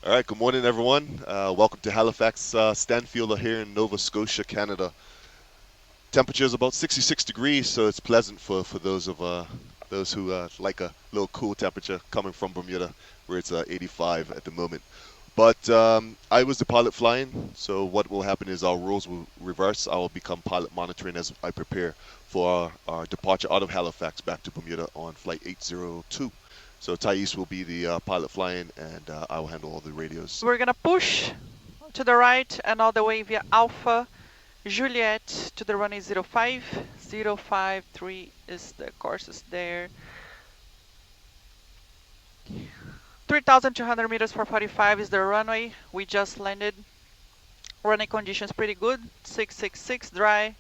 All right, good morning, everyone. Welcome to Halifax Stanfield here in Nova Scotia, Canada. Temperature is about 66 degrees, so it's pleasant for those who like a little cool temperature coming from Bermuda, where it's 85 at the moment. But I was the pilot flying, so what will happen is our roles will reverse. I will become pilot monitoring as I prepare for our departure out of Halifax back to Bermuda on Flight 802. So Thais will be the pilot flying, and I will handle all the radios. We're gonna push to the right and all the way via Alpha Juliet to the runway 05. 053 is the courses there. 3,200 meters for 45 is the runway. We just landed. Runway conditions pretty good. 666 dry.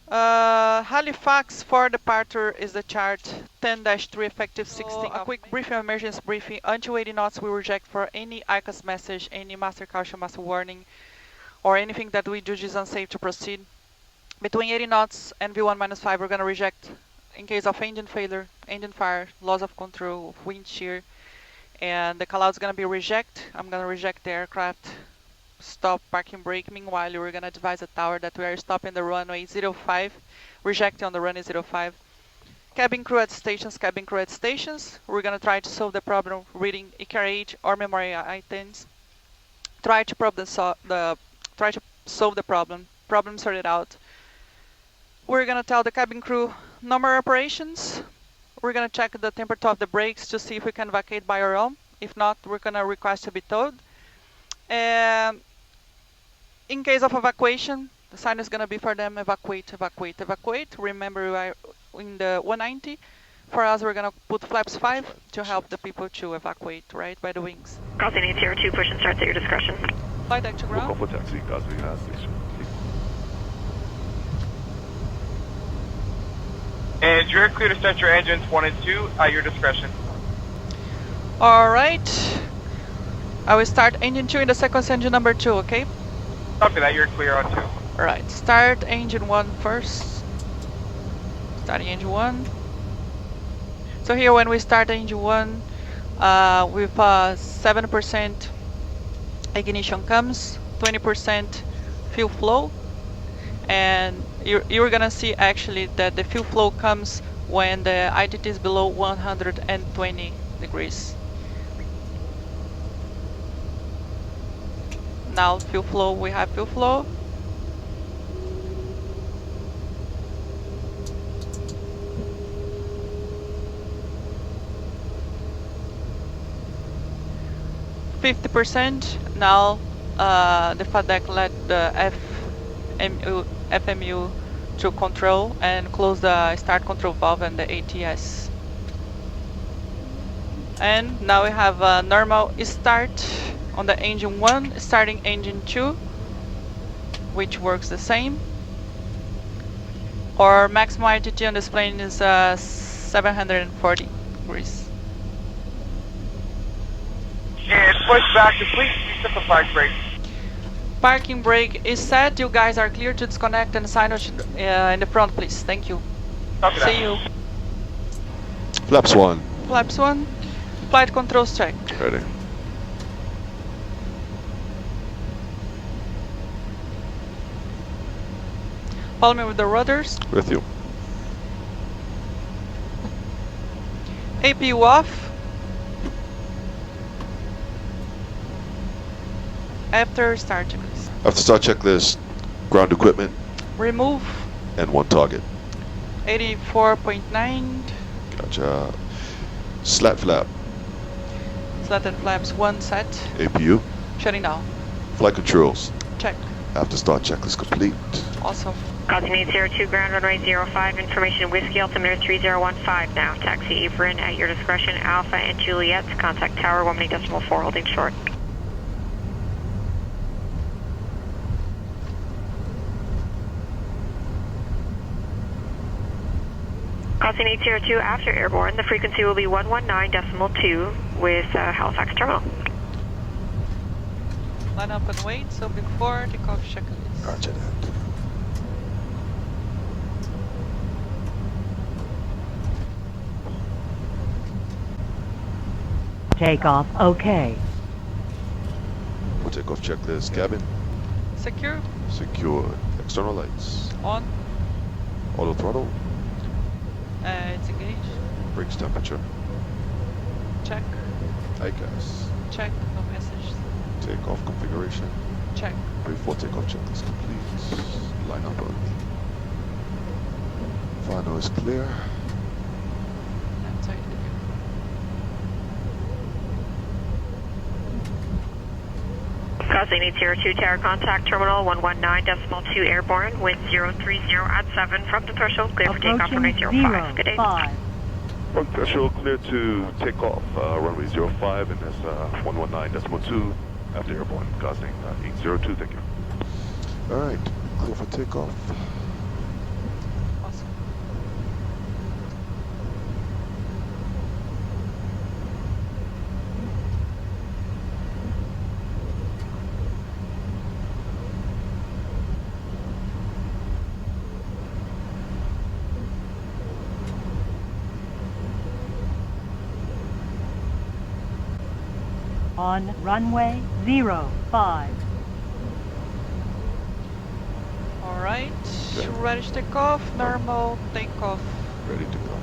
Halifax for departure is the chart 10-3 effective 16. A quick briefing, emergency briefing. Until 80 knots, we reject for any ICAS message, any master caution, master warning, or anything that we judge is unsafe to proceed. Between 80 knots and V1-5, we're going to reject in case of engine failure, engine fire, loss of control, wind shear, and the call-out is going to be reject. I'm going to reject the aircraft. Stop parking brake. Meanwhile, we're going to advise the tower that we are stopping the runway 05, rejecting on the runway 05. Cabin crew at stations, cabin crew at stations. We're going to try to solve the problem reading EKRH or memory items. Try to solve the problem sorted out. We're going to tell the cabin crew no more operations. We're going to check the temperature of the brakes to see if we can vacate by our own. If not, we're going to request to be towed. In case of evacuation, the sign is going to be for them, evacuate, evacuate, evacuate. Remember, we are in the 190. For us, we're going to put flaps 5 to help the people to evacuate right by the wings. Crossing 802, push and starts at your discretion. Flight deck to ground. Local taxi, Cosby has station. And you're clear to start your engines 1 and 2 at your discretion. All right. I will start engine 2 in the sequence engine number 2, okay? Copy that, you're clear on 2. All right, start engine 1 first. Starting engine 1. So here when we start engine 1, with 7% ignition comes, 20% fuel flow, and you're gonna see actually that the fuel flow comes when the ITT is below 120 degrees. Now fuel flow, we have fuel flow. %. Now the FADEC let the FMU to control and close the start control valve and the ATS. And now we have a normal start on the engine 1, starting engine 2, which works the same. Our maximum ITT on this plane is 740 degrees. And push back to please set the park brake. Parking brake is set. You guys are clear to disconnect and sign in the front, please. Thank you. Copy that. See you. Flaps 1. Flaps 1. Flight controls check. Ready. Follow me with the rudders. With you. APU off. After start checklist. After start checklist, ground equipment, Remove and 1 target. 84.9. Gotcha. Slat flap, Slatted flaps 1 set. APU, Shutting down. flight controls. Check. After start checklist complete. Awesome. Crossing 802, ground runway 05, information whiskey, altimeter 3015 now. Taxi apron at your discretion, Alpha and Juliet. Contact tower 1.4 holding short. Crossing 802 after airborne, the frequency will be 119.2 with Halifax Terminal. Line up and wait, so before takeoff checklist. Roger that. Takeoff okay. We'll takeoff checklist. Cabin Secure. secured. External lights. On. Auto throttle. It's engaged. Brakes temperature. Check. ICAS. Check. No message. Takeoff configuration. Check. Before takeoff checklist complete. Line up early. Final is clear. That's right. Crossing 802 tower contact terminal 119.2 airborne, wind 030 at 7 from the threshold, clear for takeoff runway 05. Good day. 05. From threshold clear to takeoff, runway 05 and that's 119.2 after airborne, Gosling 802, thank you. Alright, clear for takeoff. Awesome. On runway 05. Alright. Okay. Ready to take off. Normal takeoff. Ready to go.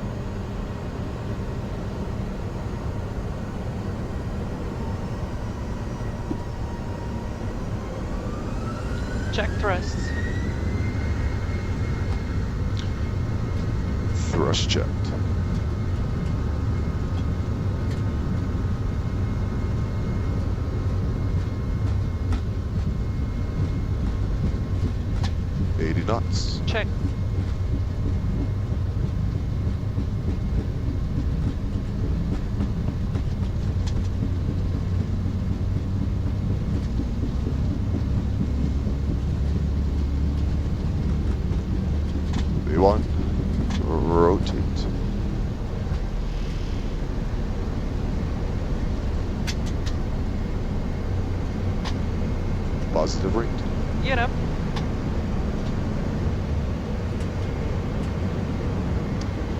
Check thrust. Thrust checked. Knots. Check. V1. Rotate. Positive rate. Get up.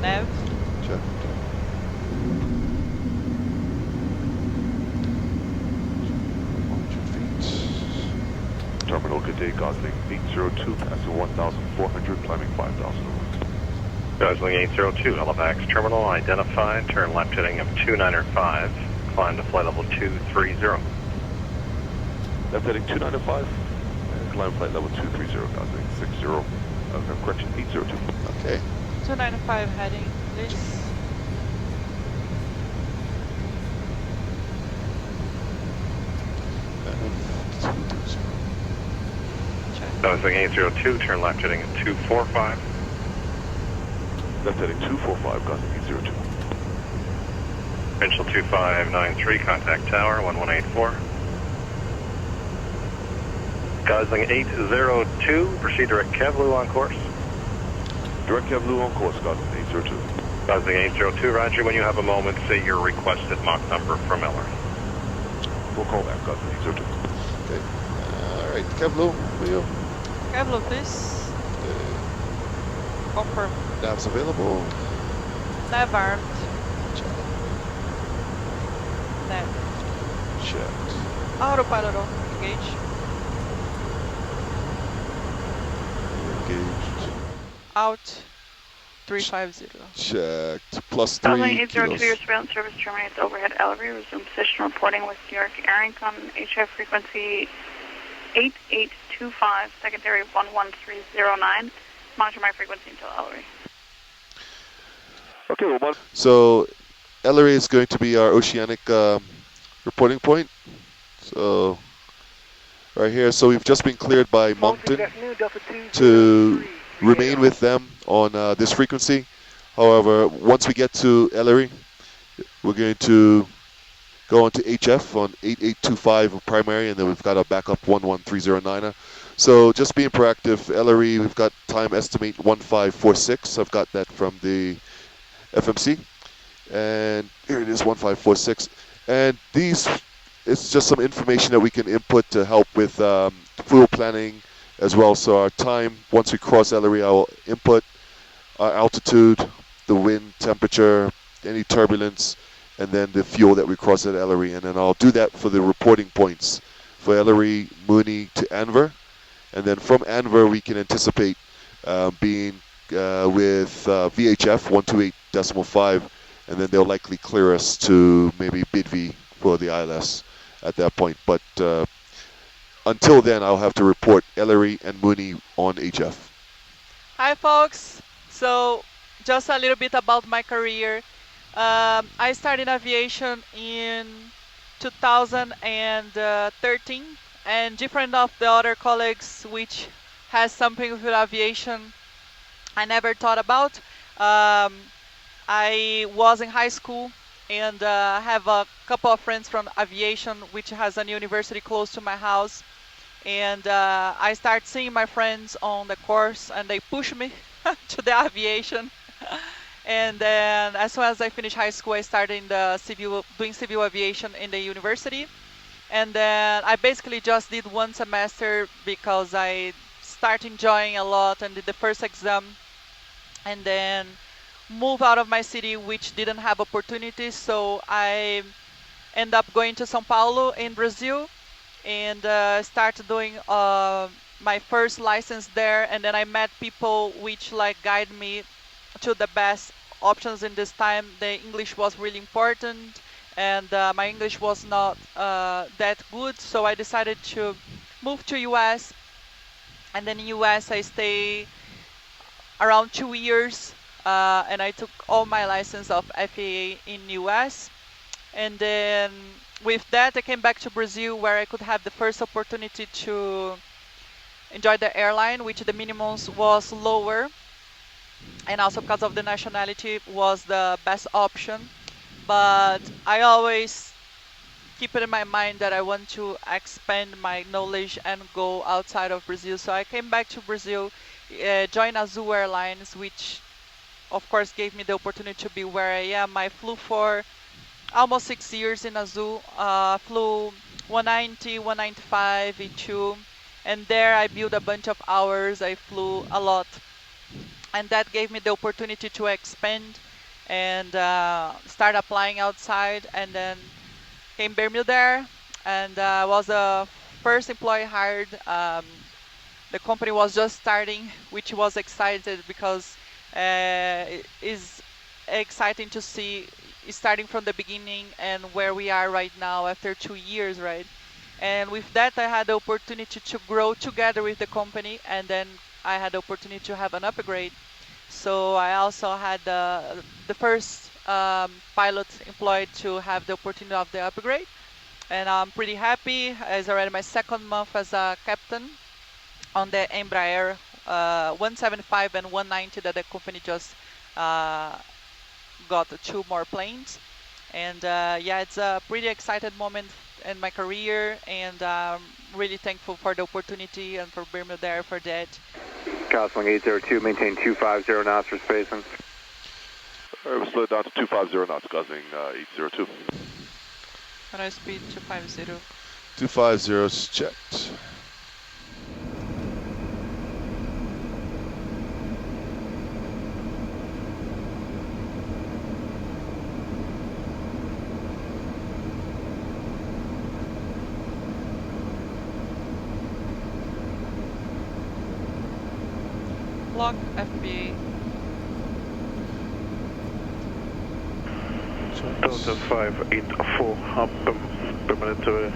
Nav. Check. Terminal, good day, Gosling 802, passing 1,400, climbing 5,000. Gosling 802, Halifax Terminal, identified, turn left heading of 295, climb to flight level 230. Left heading 295, and climb flight level 230, Gosling 60, correction, 802. Okay. 295 heading, please. Check. Gosling 802, turn left heading at 245. Left heading 245, Gosling 802. Provincial 2593, contact tower 1184. Gosling 802, proceed direct Kevlu on course. Direct Kevlu on course, Gosling 802. Gosling 802, roger. When you have a moment, say your requested Mach number from Eller. We'll call back, Gosling 802. Okay. Alright, Kevlu, for you. Kevlu, please. Confirm. Nav's available. Nav armed. Check. Nav. Checked. Autopilot on. Engage. Engaged. Out. 350. Checked. Plus Gosling 3 802, your kilos. surveillance service terminates overhead Ellery. Resume position reporting with New York Air Inc. on HF frequency 8825, secondary 11309. Monitor my frequency until Ellery. Okay, well, so Ellery is going to be our oceanic reporting point. So right here, so we've just been cleared by Moncton to remain with them on this frequency. However, once we get to Ellery, we're going to go on to HF on 8825 of primary, and then we've got a backup 11309er. So just being proactive, Ellery, we've got time estimate 1546. I've got that from the FMC. And here it is, 1546. And these, it's just some information that we can input to help with fuel planning as well. So our time, once we cross Ellery, I will input our altitude, the wind, temperature, any turbulence, and then the fuel that we cross at Ellery, and then I'll do that for the reporting points for Ellery, Mooney to Anver, and then from Anver we can anticipate being with VHF 128.5, and then they'll likely clear us to maybe Bidvi for the ILS at that point. But until then, I'll have to report Ellery and Mooney on HF. Hi folks, so just a little bit about my career. I started aviation in 2013, and different of the other colleagues which has something with aviation I never thought about. I was in high school and have a couple of friends from aviation which has a university close to my house. And I start seeing my friends on the course, and they push me to the aviation. And then as soon as I finished high school, I started in the doing civil aviation in the university. And then I basically just did one semester because I started enjoying a lot and did the first exam. And then moved out of my city, which didn't have opportunities. So I ended up going to São Paulo in Brazil, and started doing my first license there. And then I met people which like guide me to the best options in this time. The English was really important, and my English was not that good, so I decided to move to US. And then in US I stayed around 2 years, and I took all my license of FAA in US. And then with that, I came back to Brazil, where I could have the first opportunity to enjoy the airline, which the minimums was lower, and also because of the nationality was the best option. But I always keep it in my mind that I want to expand my knowledge and go outside of Brazil. So I came back to Brazil, joined Azul Airlines, which of course gave me the opportunity to be where I am. I flew for almost 6 years in Azul, flew 190, 195, E2, and there I built a bunch of hours. I flew a lot, and that gave me the opportunity to expand and start applying outside. And then came BermudAir, and was the first employee hired. The company was just starting, which was excited because it is exciting to see starting from the beginning and where we are right now after 2 years, right? And with that, I had the opportunity to grow together with the company, and then I had the opportunity to have an upgrade. So I also had the first pilot employed to have the opportunity of the upgrade, and I'm pretty happy. It's already my second month as a captain on the Embraer 175 and 190 that the company just got 2 more planes. And yeah, it's a pretty excited moment in my career, and I'm really thankful for the opportunity and for BermudAir for that. Gosling 802, maintain 250 knots for spacing. All right, we'll slow it down to 250 knots, Gosling 802. Runway speed 250. 250 is checked. Block FBA. Delta 584, up Bermuda.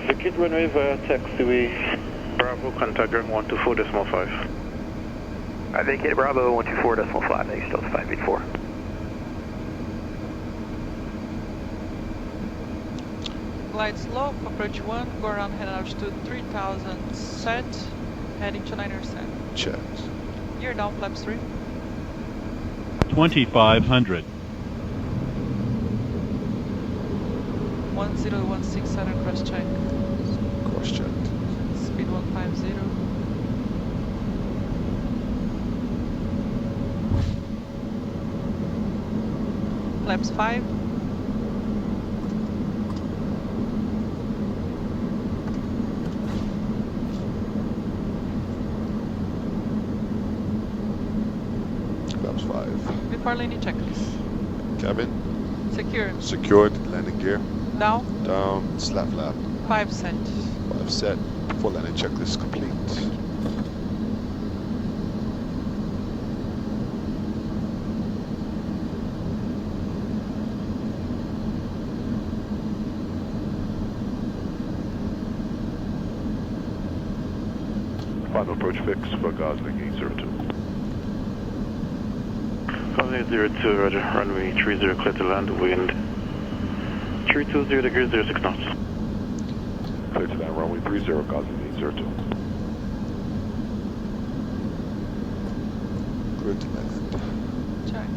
Vacate runway via taxiway. Bravo, contact ground 124.5. I vacate Bravo 124.5, now you're still at 584. Glide slow, approach 1, go around head altitude 3000 set, heading to 9%. Checked. Gear down, flaps 3. 2500. 1016 center cross check. Cross checked. Speed 150. Flaps 5. Flaps 5. Before landing checklist. Cabin. Secured. Secured. Landing gear. Down. Down. Slap flap. 5 set. 5 set. Full landing checklist complete. Final approach fix for Gosling 802. Gosling 802, roger. Runway 30, clear to land, wind 320 degrees, 06 knots. Clear to land, runway 30, Gosling 802. Clear to land. Check.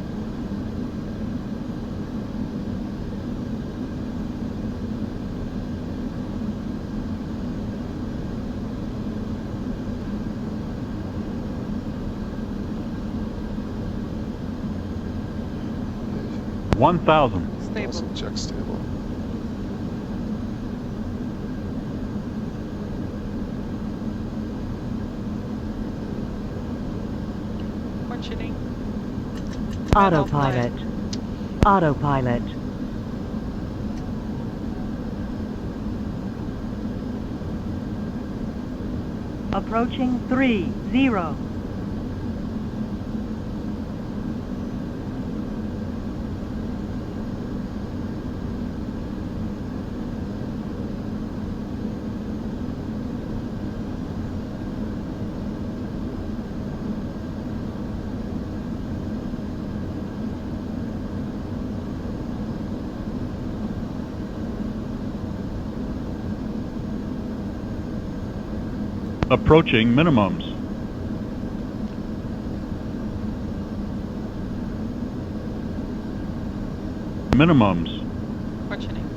Stable. Awesome. Check stable. Continuing. Autopilot. Autopilot. Approaching 30. Approaching minimums. Minimums. Continuing.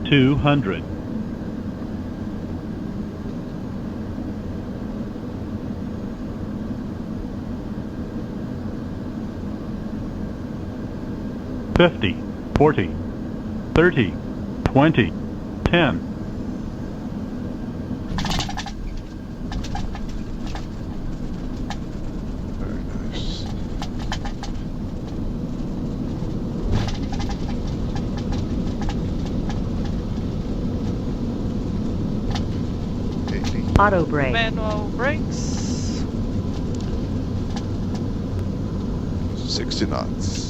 Minimums. 200. $50, 40, 30, 20, 10. Very nice. Auto brake. Manual brakes. 60 knots.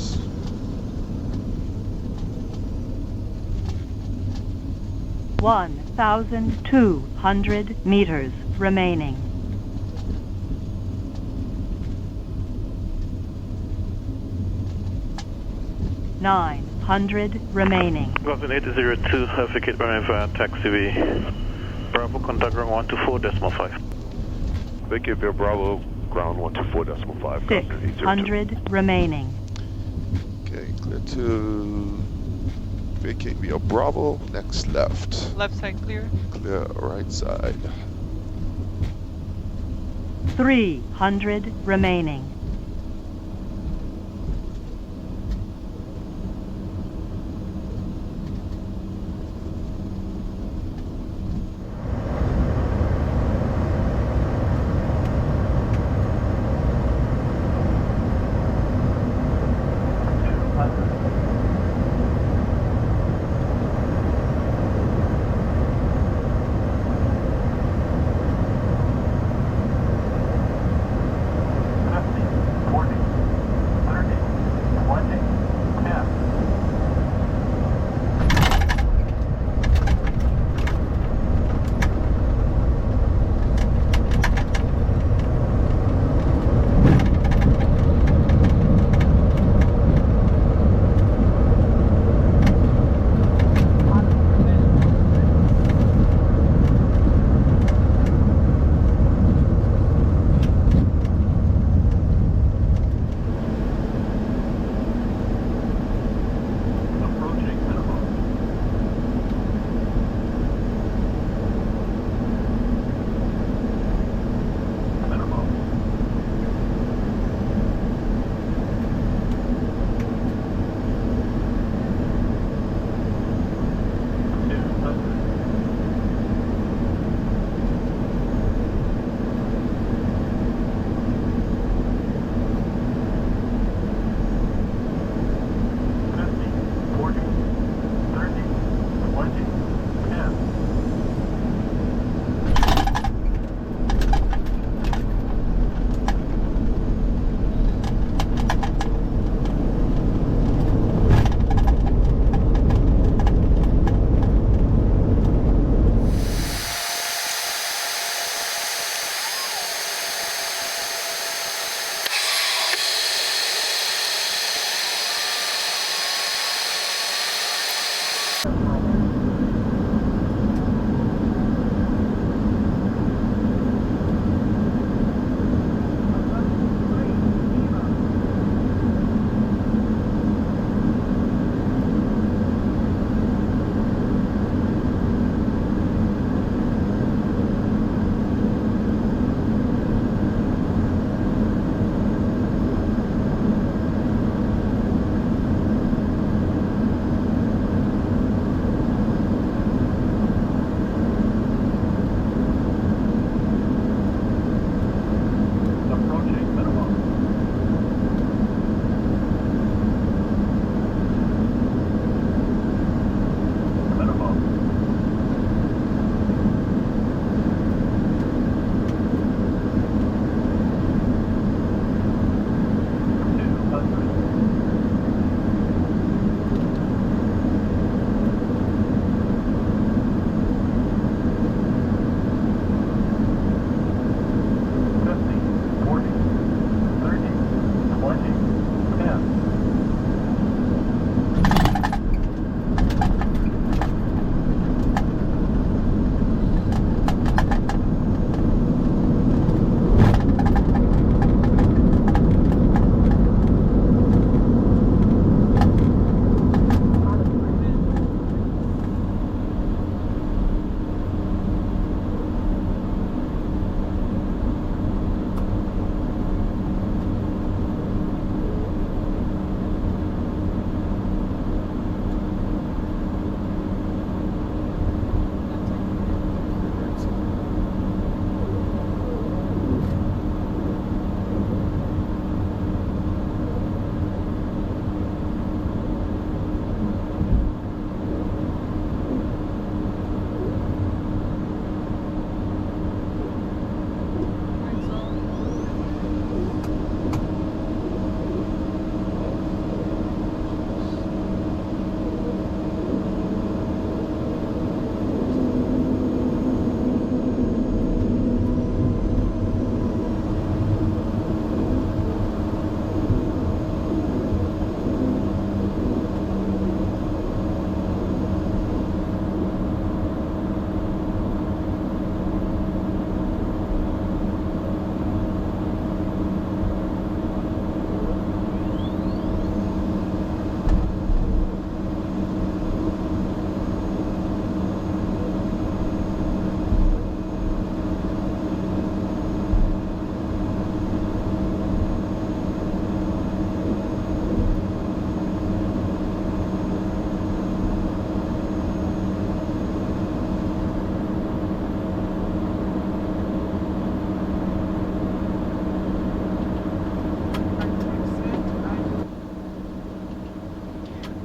1,200 meters remaining. $900 remaining. Gosling 802, vacate runway via taxiway. Bravo, contact ground 124.5. Vacate via Bravo, ground 124.5. 600 remaining. Okay, clear to vacate via Bravo. Next left. Left side clear. Clear right side. 300 remaining.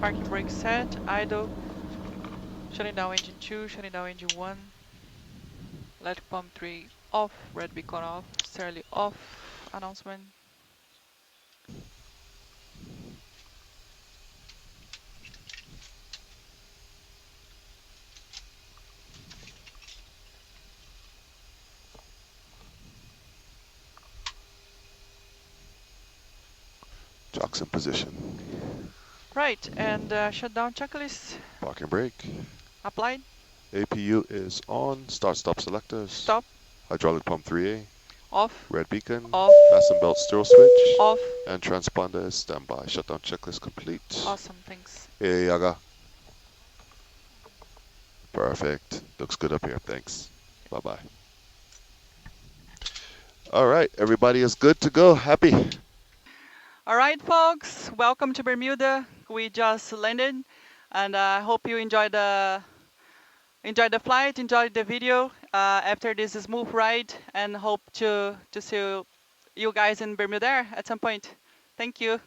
Parking brake set, idle. Shutting down engine 2, shutting down engine 1. Electric pump 3 off, red beacon off, steerly off, announcement. Jocks in position. Right, and shutdown checklist Parking brake. applied. APU is on. Start stop selectors. Stop. Hydraulic pump 3A. Off. Red beacon. Off. Fasten belt steering switch. Off. And transponder is standby. Shutdown checklist complete. Awesome, thanks. Hey, Yaga. Perfect. Looks good up here. Thanks. Bye-bye. All right, everybody is good to go. Happy. All right, folks, welcome to Bermuda. We just landed, and I hope you enjoyed the flight, enjoyed the video after this smooth ride, and hope to see you guys in BermudAir at some point. Thank you.